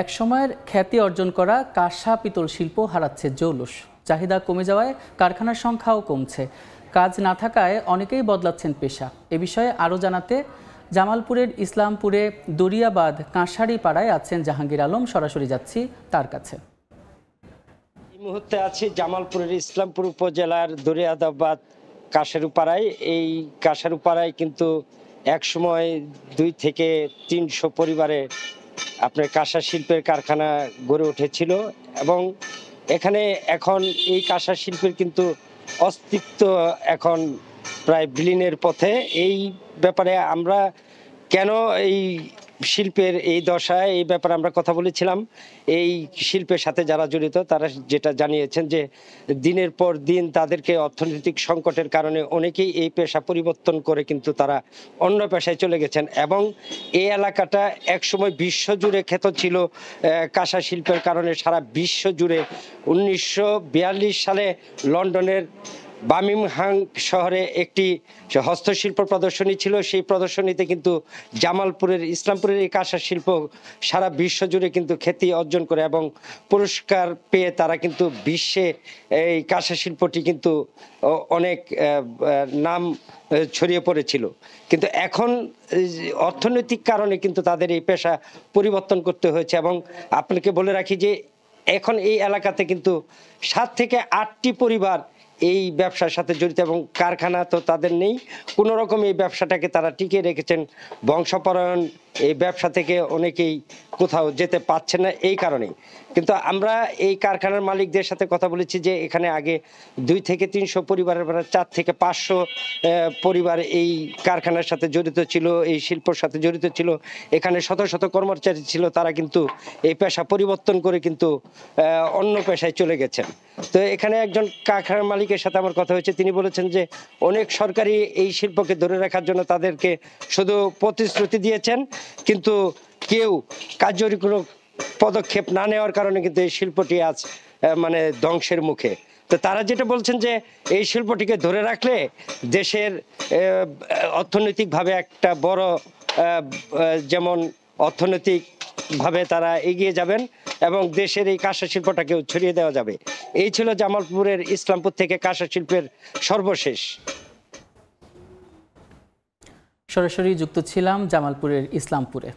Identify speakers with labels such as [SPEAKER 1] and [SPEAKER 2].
[SPEAKER 1] এক সময়ের খ্যাতি অর্জন করা কাঁসা পিতল শিল্প হারাচ্ছে জৌলুস। চাহিদা কমে যাওয়ায় কারখানার সংখ্যাও কমছে। কাজ না থাকায় অনেকেই বদলাচ্ছেন পেশা। এ বিষয়ে আরও জানাতে জামালপুরের ইসলামপুরে দরিয়াবাদ কাঁসারি পাড়ায় আছেন জাহাঙ্গীর আলম। সরাসরি যাচ্ছি তার কাছে।
[SPEAKER 2] এই মুহূর্তে আছি জামালপুরের ইসলামপুর উপজেলার দরিয়াবাদ কাঁসারুপাড়ায়। এই কাঁসারুপাড়ায় কিন্তু এক সময় 2 থেকে 300 পরিবারে আপনার কাঁসা শিল্পের কারখানা গড়ে উঠেছিল এবং এখানে এখন এই কাঁসা শিল্পের কিন্তু অস্তিত্ব এখন প্রায় বিলীনের পথে। এই ব্যাপারে আমরা কেন এই শিল্পের এই দশায়, এই ব্যাপারে আমরা কথা বলেছিলাম। এই শিল্পের সাথে যারা জড়িত তারা যেটা জানিয়েছেন যে দিনের পর দিন তাদেরকে অর্থনৈতিক সংকটের কারণে অনেকেই এই পেশা পরিবর্তন করে কিন্তু তারা অন্য পেশায় চলে গেছেন এবং এই এলাকাটা একসময় বিশ্বজুড়ে খ্যাত ছিল কাঁসা শিল্পের কারণে। সারা বিশ্ব জুড়ে 1942 সালে লন্ডনের বার্মিংহাম শহরে একটি হস্তশিল্প প্রদর্শনী ছিল। সেই প্রদর্শনীতে কিন্তু জামালপুরের ইসলামপুরের এই কাঁসা শিল্প সারা বিশ্ব জুড়ে কিন্তু খ্যাতি অর্জন করে এবং পুরস্কার পেয়ে তারা কিন্তু বিশ্বে এই কাঁসা শিল্পটি কিন্তু অনেক নাম ছড়িয়ে পড়েছিল। কিন্তু এখন অর্থনৈতিক কারণে কিন্তু তাদের এই পেশা পরিবর্তন করতে হয়েছে এবং আপনাকে বলে রাখি যে এখন এই এলাকাতে কিন্তু 7 থেকে 8টি পরিবার এই ব্যবসার সাথে জড়িত এবং কারখানা তো তাদের নেই। কোনো রকম এই ব্যবসাটাকে তারা টিকিয়ে রেখেছেন। বংশপরায়ণ এই ব্যবসা থেকে অনেকেই কোথাও যেতে পারছে না এই কারণেই। কিন্তু আমরা এই কারখানার মালিকদের সাথে কথা বলেছি যে এখানে আগে 2 থেকে 300 পরিবারের 4 থেকে 500 পরিবার এই কারখানার সাথে জড়িত ছিল, এই শিল্পের সাথে জড়িত ছিল। এখানে শত শত কর্মচারী ছিল, তারা কিন্তু এই পেশা পরিবর্তন করে কিন্তু অন্য পেশায় চলে গেছেন। তো এখানে একজন কারখানার মালিকের সাথে আমার কথা হয়েছে, তিনি বলেছেন যে অনেক সরকারি এই শিল্পকে ধরে রাখার জন্য তাদেরকে শুধু প্রতিশ্রুতি দিয়েছেন, কিন্তু কেউ কার্যকরী কোনো পদক্ষেপ না নেওয়ার কারণে কিন্তু এই শিল্পটি আজ মানে ধ্বংসের মুখে। তো তারা যেটা বলছেন যে এই শিল্পটিকে ধরে রাখলে দেশের অর্থনৈতিকভাবে একটা বড় যেমন অর্থনৈতিকভাবে তারা এগিয়ে যাবেন এবং দেশের এই কাঁসা শিল্পটাকেও ছড়িয়ে দেওয়া যাবে। এই ছিল জামালপুরের ইসলামপুর থেকে কাঁসা শিল্পের সর্বশেষ।
[SPEAKER 1] সরাসরি যুক্ত ছিলাম জামালপুরের ইসলামপুরে।